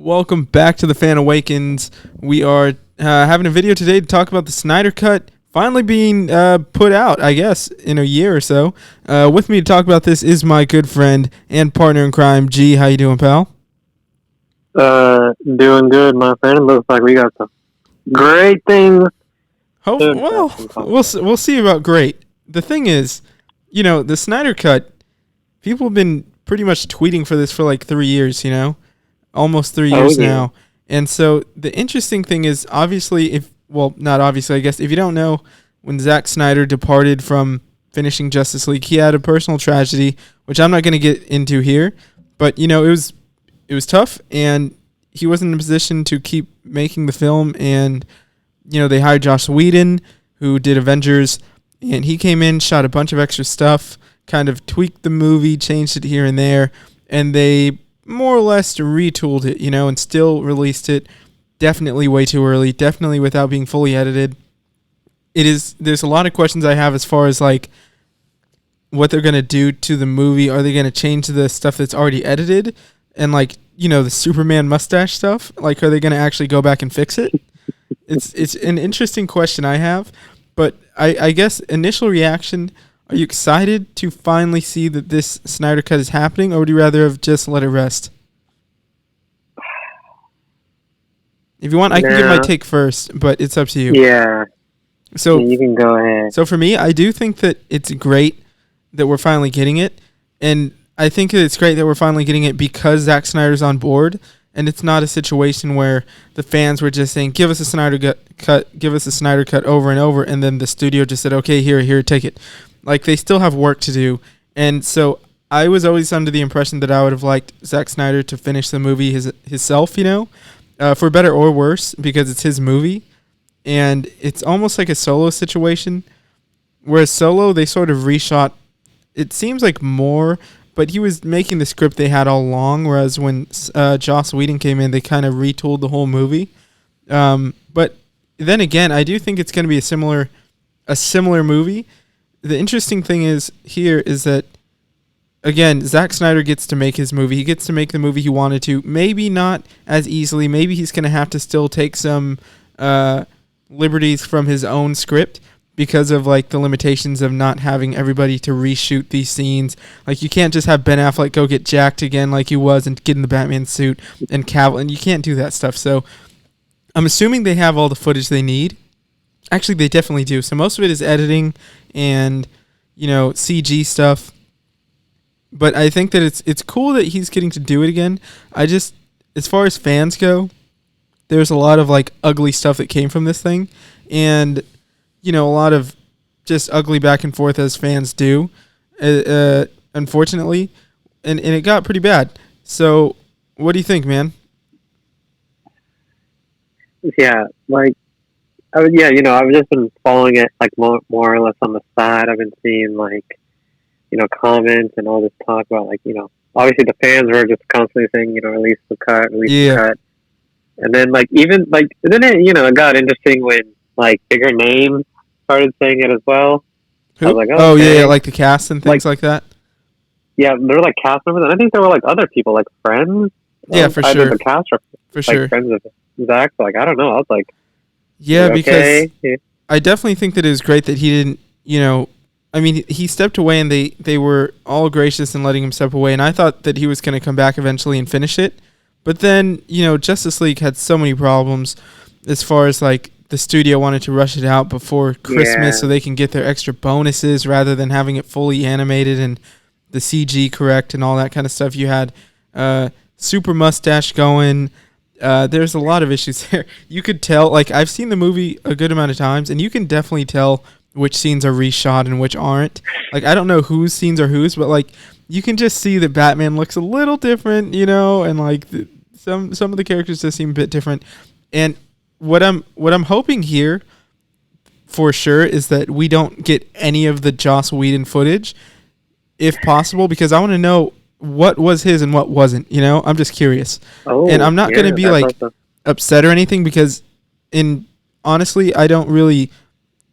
Welcome back to the Fan Awakens. We are having a video today to talk about the Snyder Cut finally being put out, I guess, in a year or so. With me to talk about this is my good friend and partner in crime, G. How you doing, pal? Doing good, my friend. Looks like we got some great things. We'll see about great. The thing is, the Snyder Cut, people have been pretty much tweeting for this for like 3 years, almost 3 years now. And so the interesting thing is, obviously, not obviously, I guess, if you don't know, when Zack Snyder departed from finishing Justice League, he had a personal tragedy, which I'm not going to get into here. But, it was tough, and he wasn't in a position to keep making the film. And, they hired Joss Whedon, who did Avengers, and he came in, shot a bunch of extra stuff, kind of tweaked the movie, changed it here and there, and they more or less retooled it, and still released it. Definitely way too early, definitely without being fully edited. There's a lot of questions I have as far as like what they're going to do to the movie. Are they going to change the stuff that's already edited? And like, the Superman mustache stuff, like, are they going to actually go back and fix it? It's an interesting question I have, but I guess initial reaction, are you excited to finally see that this Snyder Cut is happening, or would you rather have just let it rest? If you want, I can give my take first, but it's up to you. Yeah. So you can go ahead. So for me, I do think that it's great that we're finally getting it, and I think that it's great that we're finally getting it because Zack Snyder's on board, and it's not a situation where the fans were just saying, give us a Snyder Cut over and over, and then the studio just said, okay, here, take it. Like, they still have work to do. And so I was always under the impression that I would have liked Zack Snyder to finish the movie himself, for better or worse, because it's his movie. And it's almost like a Solo situation, whereas Solo, they sort of reshot, it seems like more, but he was making the script they had all along, whereas when Joss Whedon came in, they kind of retooled the whole movie. But then again, I do think it's going to be a similar movie. The interesting thing is that, again, Zack Snyder gets to make his movie. He gets to make the movie he wanted to. Maybe not as easily. Maybe he's going to have to still take some liberties from his own script because of like the limitations of not having everybody to reshoot these scenes. Like, you can't just have Ben Affleck go get jacked again like he was and get in the Batman suit and Cavill, and you can't do that stuff. So I'm assuming they have all the footage they need. Actually, they definitely do. So most of it is editing and, CG stuff. But I think that it's cool that he's getting to do it again. As far as fans go, there's a lot of like ugly stuff that came from this thing, and a lot of just ugly back and forth as fans do, unfortunately, and it got pretty bad. So what do you think, man? Yeah, like, I've just been following it like more or less on the side. I've been seeing like, comments and all this talk about like, obviously the fans were just constantly saying, release the cut. And then like, even like, then it got interesting when like bigger names started saying it as well. Who? I was like, yeah, like the cast and things like that. Yeah, there were like cast members, and I think there were like other people, like friends. Yeah, for sure. The cast or sure. Friends of Zach. So, like, I don't know. I was like, yeah, because I definitely think that it was great that he didn't, he stepped away, and they were all gracious in letting him step away, and I thought that he was going to come back eventually and finish it. But then, Justice League had so many problems as far as like the studio wanted to rush it out before Christmas so they can get their extra bonuses rather than having it fully animated and the CG correct and all that kind of stuff. You had super mustache going. There's a lot of issues there. You could tell, like, I've seen the movie a good amount of times, and you can definitely tell which scenes are reshot and which aren't. Like, I don't know whose scenes are whose, but like, you can just see that Batman looks a little different, and like some of the characters just seem a bit different. And what I'm hoping here for sure is that we don't get any of the Joss Whedon footage, if possible, because I want to know what was his and what wasn't. I'm just curious. And I'm not going to be like upset or anything, because honestly, I don't really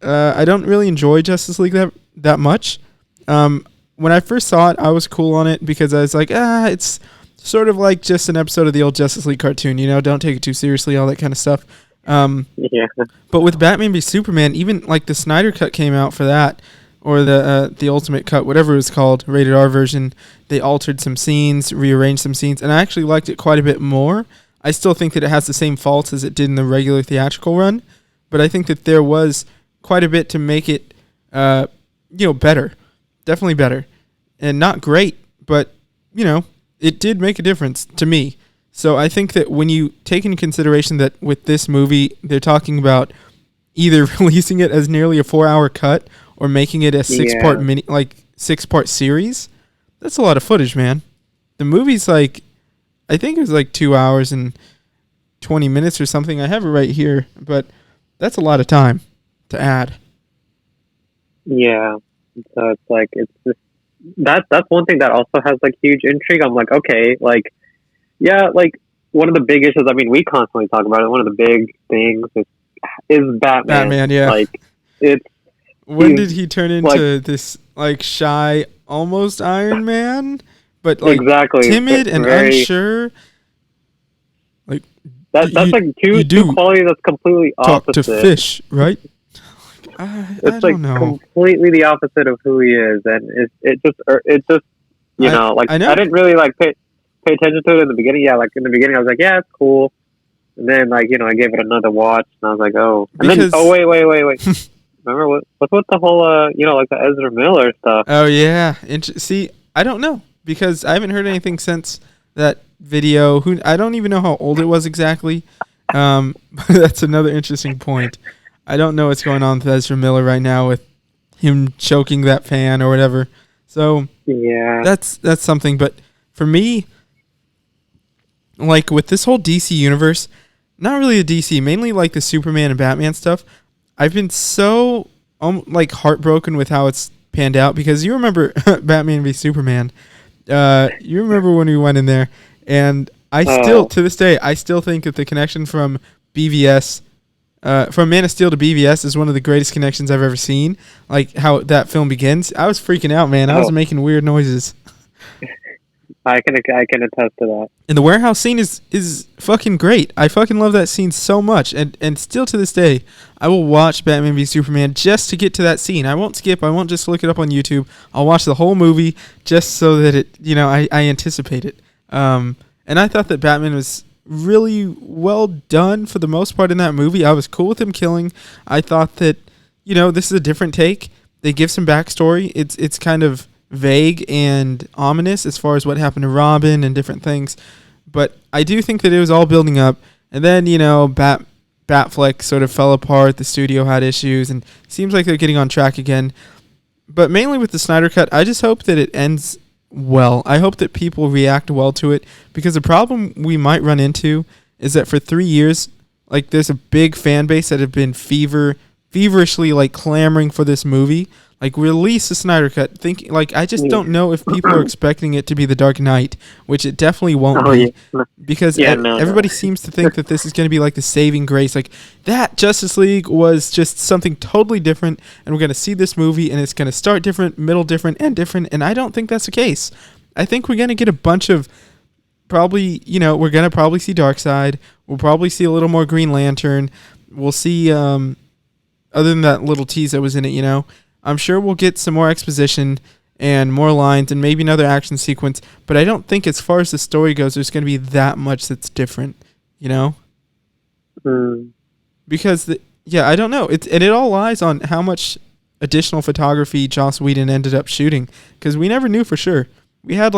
enjoy Justice League that much. When I first saw it, I was cool on it because I was like, it's sort of like just an episode of the old Justice League cartoon. Don't take it too seriously, all that kind of stuff. Yeah. But with Batman v Superman, even like the Snyder Cut came out for that, or the Ultimate Cut, whatever it was called, rated R version. They altered some scenes, rearranged some scenes, and I actually liked it quite a bit more. I still think that it has the same faults as it did in the regular theatrical run, but I think that there was quite a bit to make it, better, definitely better, and not great, but it did make a difference to me. So I think that when you take into consideration that with this movie, they're talking about either releasing it as nearly a 4-hour cut or making it a 6-part series, that's a lot of footage, man. The movie's I think it was 2 hours and 20 minutes or something. I have it right here, but that's a lot of time to add. Yeah. So it's just that's one thing that also has huge intrigue. I'm okay, one of the big issues. I mean, we constantly talk about it. One of the big things is Batman. Batman, yeah. It's when did he turn into this shy, almost Iron Man, but exactly timid and unsure? That's two qualities that's completely opposite. Talk to fish, right? I don't know. Completely the opposite of who he is, and it just I didn't really pay attention to it in the beginning. Yeah, in the beginning I was yeah, it's cool, and then I gave it another watch, and I was oh, and then wait. Remember what's with the whole the Ezra Miller stuff? Oh yeah, see, I don't know because I haven't heard anything since that video. I don't even know how old it was exactly. But that's another interesting point. I don't know what's going on with Ezra Miller right now with him choking that fan or whatever. So yeah, that's something. But for me, with this whole DC universe, not really a DC, mainly the Superman and Batman stuff. I've been so heartbroken with how it's panned out because you remember Batman v Superman. You remember when we went in there, and still to this day I still think that the connection from BVS. From Man of Steel to BVS is one of the greatest connections I've ever seen. How that film begins, I was freaking out, man. I was making weird noises. I can attest to that. And the warehouse scene is fucking great. I fucking love that scene so much. And still to this day, I will watch Batman v Superman just to get to that scene. I won't skip. I won't just look it up on YouTube. I'll watch the whole movie just so that it, I anticipate it. And I thought that Batman was really well done for the most part in that movie. I was cool with him killing. I thought that, this is a different take. They give some backstory. It's kind of vague and ominous as far as what happened to Robin and different things. But I do think that it was all building up. And then, Batfleck sort of fell apart. The studio had issues and it seems like they're getting on track again. But mainly with the Snyder Cut, I just hope that it ends well. I hope that people react well to it because the problem we might run into is that for 3 years, there's a big fan base that have been feverishly clamoring for this movie. Release the Snyder Cut. I just don't know if people are expecting it to be the Dark Knight, which it definitely won't be, because everybody seems to think that this is going to be the saving grace. That Justice League was just something totally different, and we're going to see this movie, and it's going to start different, middle different, and I don't think that's the case. I think we're going to get a bunch of probably, we're going to probably see Darkseid. We'll probably see a little more Green Lantern. We'll see, other than that little tease that was in it, I'm sure we'll get some more exposition and more lines and maybe another action sequence, but I don't think as far as the story goes, there's going to be that much that's different, Because, I don't know. It all lies on how much additional photography Joss Whedon ended up shooting, because we never knew for sure. We had,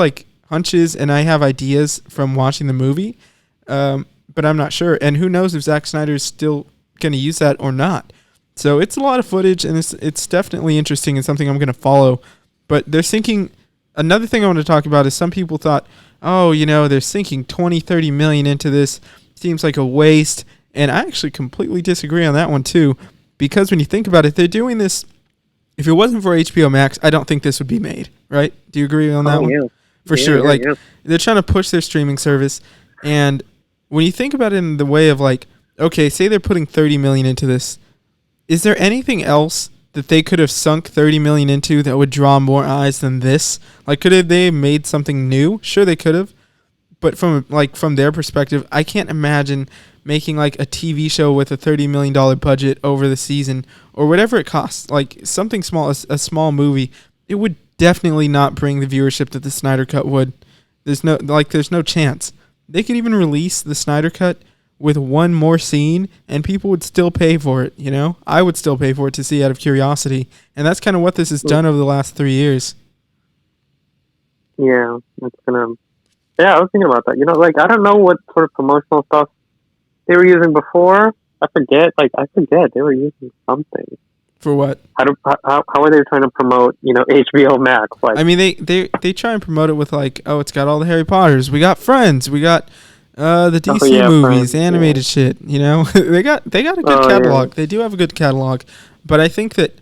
hunches, and I have ideas from watching the movie, but I'm not sure. And who knows if Zack Snyder is still going to use that or not. So it's a lot of footage, and it's definitely interesting and something I'm going to follow. But they're sinking. Another thing I want to talk about is some people thought, they're sinking 20, 30 million into this. Seems like a waste. And I actually completely disagree on that one too, because when you think about it, they're doing this. If it wasn't for HBO Max, I don't think this would be made. Right? Do you agree on that one? Yeah. For sure. They're trying to push their streaming service, and when you think about it in the way of okay, say they're putting 30 million into this. Is there anything else that they could have sunk 30 million into that would draw more eyes than this? Could have they made something new? Sure, they could have. But from their perspective, I can't imagine making like a TV show with a $30 million budget over the season or whatever it costs. Like something small, a small movie, it would definitely not bring the viewership that the Snyder Cut would. There's no chance. They could even release the Snyder Cut with one more scene and people would still pay for it, you know? I would still pay for it to see out of curiosity. And that's kind of what this has done over the last 3 years. Yeah, I was thinking about that. You know, like, I don't know what sort of promotional stuff they were using before. I forget. They were using something. For what? How are they trying to promote, you know, HBO Max? Like, I mean, they try and promote it with like, oh, it's got all the Harry Potters. We got Friends. We got the DC movies, Friends, animated shit. You know, they got a good catalog. Yeah. They do have a good catalog, but I think that,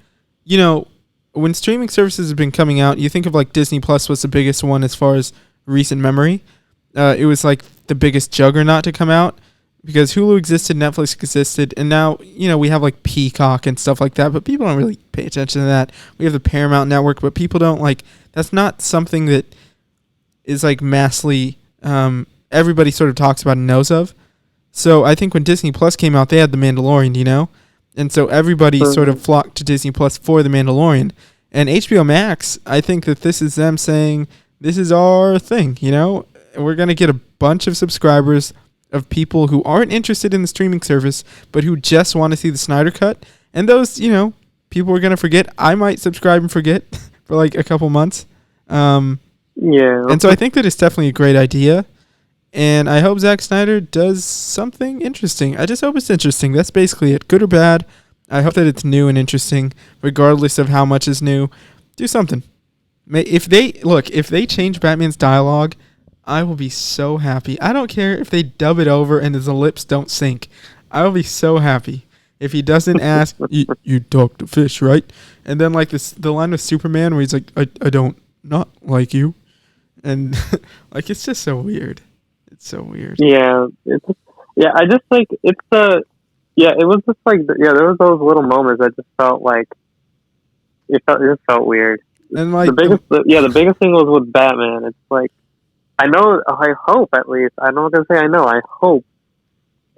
you know, when streaming services have been coming out, you think of like Disney Plus was the biggest one as far as recent memory. It was like the biggest juggernaut to come out. Because Hulu existed, Netflix existed, and now, you know, we have like Peacock and stuff like that, but people don't really pay attention to that. We have the Paramount Network, but people don't like, that's not something that is like massively, everybody sort of talks about and knows of. So I think when Disney Plus came out, they had The Mandalorian, you know? And so everybody sort of flocked to Disney Plus for The Mandalorian. And HBO Max, I think that this is them saying, this is our thing, you know? We're going to get a bunch of subscribers of people who aren't interested in the streaming service, but who just want to see the Snyder Cut. And those, you know, people are going to forget. I might subscribe and forget for like a couple months. Yeah. And so I think that it's definitely a great idea. And I hope Zack Snyder does something interesting. I just hope it's interesting. That's basically it. Good or bad. I hope that it's new and interesting, regardless of how much is new. Do something. If they change Batman's dialogue, I will be so happy. I don't care if they dub it over and his lips don't sync. I will be so happy. If he doesn't ask, you talk to fish, right? And then like the line with Superman where he's like, I don't not like you. And like, it's just so weird. It's so weird. Yeah. I just like, it was just like, there was those little moments that just felt like, it just felt weird. And like, the biggest thing was with Batman. It's like, I hope at least. I'm not going to say I know. I hope,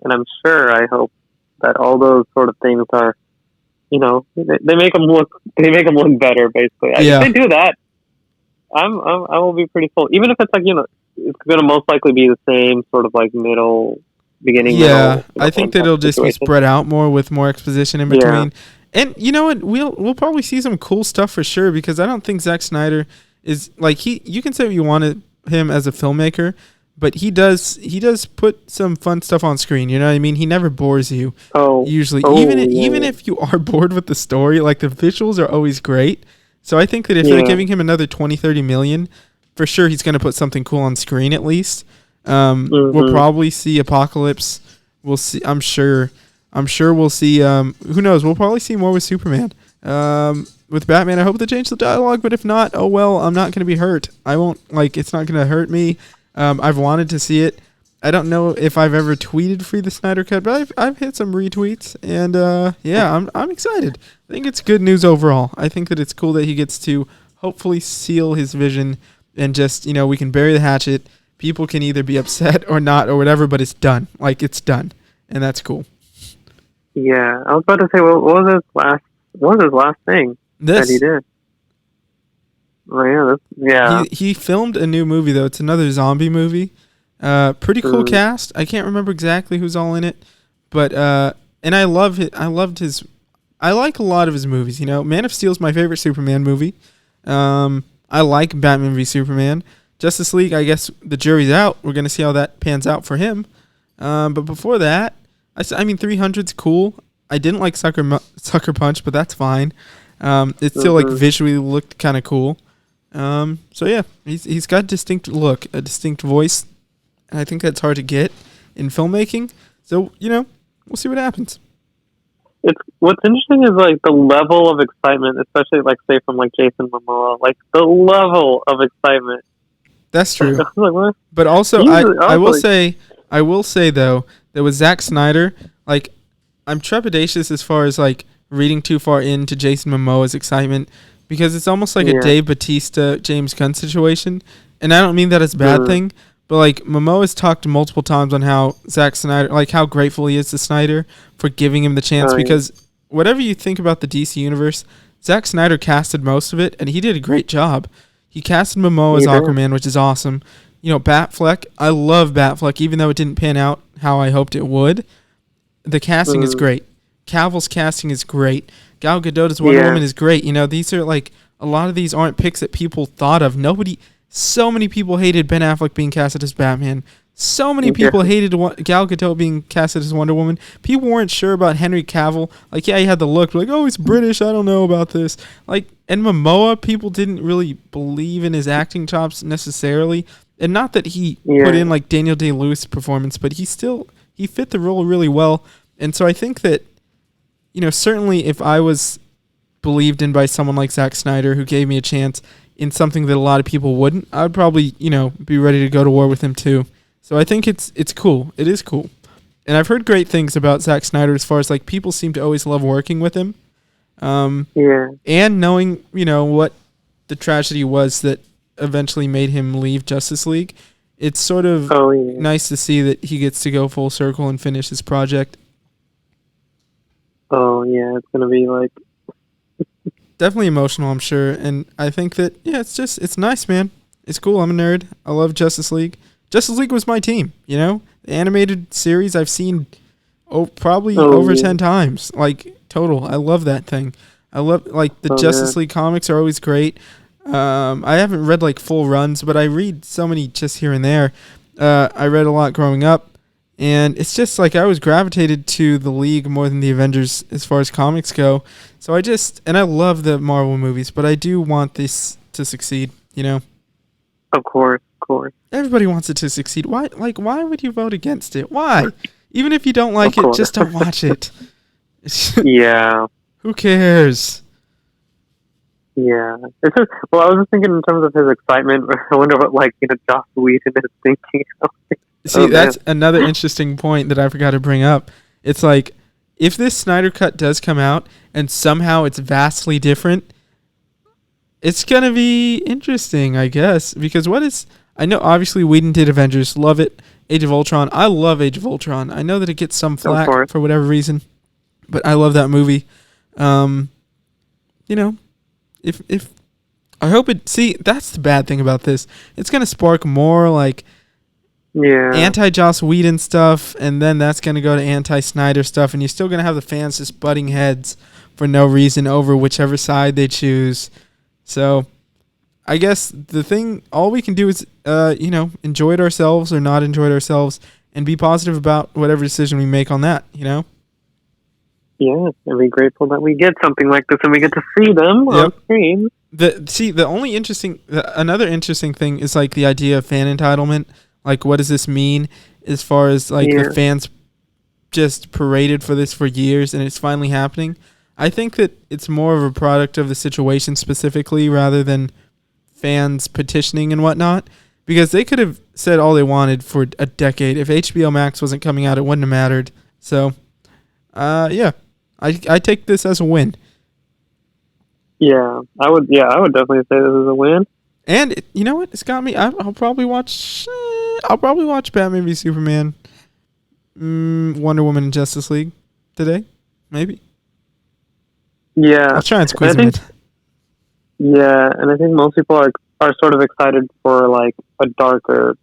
and I'm sure I hope that all those sort of things are, you know, they make them look better. Basically, if they do that, I will be pretty full. Even if it's like, you know, it's going to most likely be the same sort of like beginning. Yeah, I think that it'll just be spread out more with more exposition in between. Yeah. And you know what? We'll probably see some cool stuff for sure, because I don't think Zack Snyder is like you can say what you want to him as a filmmaker, but he does put some fun stuff on screen, you know what I mean? He never bores you. Usually. Even if you are bored with the story, like the visuals are always great. So I think that if they're giving him another 20-30 million, for sure he's going to put something cool on screen at least. We'll probably see Apocalypse. We'll see, I'm sure we'll see who knows, we'll probably see more with Superman. With Batman, I hope they change the dialogue, but if not, oh well, I'm not going to be hurt. I won't, like, it's not going to hurt me. I've wanted to see it. I don't know if I've ever tweeted free the Snyder Cut, but I've hit some retweets, and I'm excited. I think it's good news overall. I think that it's cool that he gets to hopefully seal his vision, and just, you know, we can bury the hatchet. People can either be upset or not or whatever, but it's done. Like, it's done, and that's cool. Yeah, I was about to say, what was his last thing that he did? Oh, yeah. He filmed a new movie, though. It's another zombie movie. Pretty cool cast. I can't remember exactly who's all in it, but and I love it. I like a lot of his movies. You know, Man of Steel is my favorite Superman movie. I like Batman v Superman. Justice League, I guess the jury's out. We're gonna see how that pans out for him. But before that, I mean, 300's cool. I didn't like Sucker Punch, but that's fine. It still like visually looked kind of cool. So yeah, he's got a distinct look, a distinct voice, and I think that's hard to get in filmmaking. So, you know, we'll see what happens. What's interesting is like the level of excitement, especially like say from like Jason Momoa, like the level of excitement. That's true. But also, I will say though that with Zack Snyder, like, I'm trepidatious as far as like reading too far into Jason Momoa's excitement, because it's almost like a Dave Bautista, James Gunn situation. And I don't mean that as a bad thing, but But like Momoa's talked multiple times on how Zack Snyder, like how grateful he is to Snyder for giving him the chance, because whatever you think about the DC universe, Zack Snyder casted most of it and he did a great job. He casted Momoa as Aquaman, which is awesome. You know, Batfleck, I love Batfleck, even though it didn't pan out how I hoped it would. The casting is great. Cavill's casting is great. Gal Gadot's Wonder Woman is great. You know, these are like, a lot of these aren't picks that people thought of. So many people hated Ben Affleck being casted as Batman. So many people hated Gal Gadot being casted as Wonder Woman. People weren't sure about Henry Cavill. Like, yeah, he had the look. Like, oh, he's British. I don't know about this. Like, and Momoa, people didn't really believe in his acting chops necessarily. And not that he put in, like, Daniel Day-Lewis' performance, but he fit the role really well. And so I think that, you know, certainly if I was believed in by someone like Zack Snyder who gave me a chance in something that a lot of people wouldn't, I would probably, you know, be ready to go to war with him too. So I think it's cool. It is cool. And I've heard great things about Zack Snyder as far as, like, people seem to always love working with him. And knowing, you know, what the tragedy was that eventually made him leave Justice League, it's sort of nice to see that he gets to go full circle and finish his project. Oh, yeah, it's going to be, like... Definitely emotional, I'm sure. And I think that, yeah, it's nice, man. It's cool. I'm a nerd. I love Justice League. Justice League was my team, you know? The animated series I've seen probably over 10 times. Like, total. I love that thing. I love, like, the Justice League comics are always great. I haven't read, like, full runs, but I read so many just here and there. I read a lot growing up. And it's just like I was gravitated to the League more than the Avengers as far as comics go. So I love the Marvel movies, but I do want this to succeed, you know? Of course. Everybody wants it to succeed. Why would you vote against it? Why? Even if you don't like it, just don't watch it. Yeah. Who cares? Yeah. It's just, well, I was just thinking in terms of his excitement. I wonder what, like, you know, Joss Whedon is thinking. See, that's another interesting point that I forgot to bring up. It's like, if this Snyder Cut does come out and somehow it's vastly different, it's going to be interesting, I guess. Because I know obviously Whedon did Avengers, love it. Age of Ultron, I love Age of Ultron. I know that it gets some flack for whatever reason, but I love that movie. You know, if I hope that's the bad thing about this. It's going to spark more, like, anti-Joss Whedon stuff, and then that's going to go to anti-Snyder stuff, and you're still going to have the fans just butting heads for no reason over whichever side they choose. So I guess all we can do is, you know, enjoy it ourselves or not enjoy it ourselves and be positive about whatever decision we make on that, you know? Yeah, and be grateful that we get something like this and we get to see them on screen. Another interesting thing is, like, the idea of fan entitlement. Like, what does this mean as far as, like, the fans just paraded for this for years and it's finally happening? I think that it's more of a product of the situation specifically rather than fans petitioning and whatnot, because they could have said all they wanted for a decade. If HBO Max wasn't coming out, it wouldn't have mattered. So, I take this as a win. Yeah, I would definitely say this is a win. And you know what? It's got me. I'll probably watch Batman v Superman, Wonder Woman, and Justice League today, maybe. Yeah, I'll try and squeeze them in. Yeah, and I think most people are sort of excited for, like, a darker,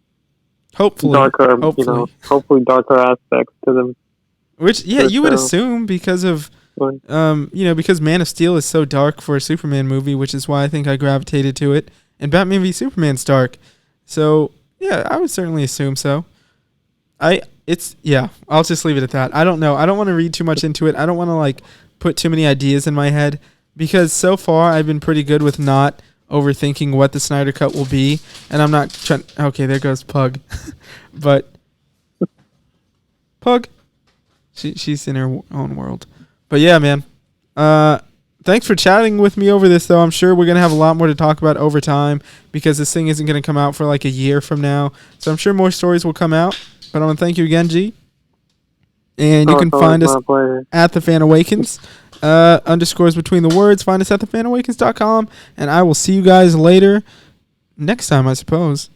hopefully darker aspects to them. Which, yeah, you would assume because of, because Man of Steel is so dark for a Superman movie, which is why I think I gravitated to it. And Batman v Superman's dark. So, yeah, I would certainly assume so. I'll just leave it at that. I don't know. I don't want to read too much into it. I don't want to, like, put too many ideas in my head, because so far I've been pretty good with not overthinking what the Snyder Cut will be, and I'm not trying. Okay, there goes Pug. But Pug, she's in her own world. But yeah, man. Thanks for chatting with me over this, though. I'm sure we're going to have a lot more to talk about over time, because this thing isn't going to come out for like a year from now. So I'm sure more stories will come out. But I want to thank you again, G. And you can find us at the Fan Awakens. Underscores between the words. Find us at thefanawakens.com. And I will see you guys later. Next time, I suppose.